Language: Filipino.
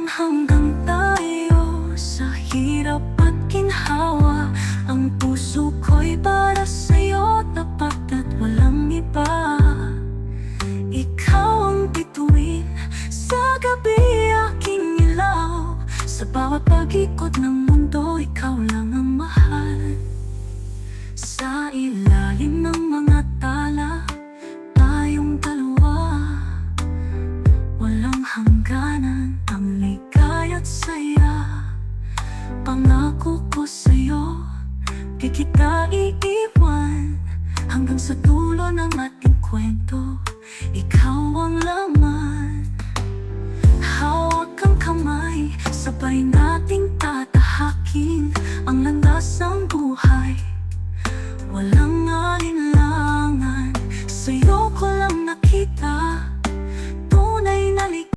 Walang hanggang tayo sa hirap at ginhawa. Ang puso ko'y para sa'yo, tapat at walang iba. Ikaw ang bituin sa gabi, aking ilaw. Sa bawat pag-ikot ng mundo, ikaw lang ang mahal. Sa ilalim ng mga tala, tayong dalawa. Walang hangganan ang ligaya't saya. Pangako ko sa'yo, di kita iiwan. Hanggang sa dulo ng ating kwento, ikaw ang laman. Hawak ang kamay, sabay nating tatahakin ang landas ng buhay. Walang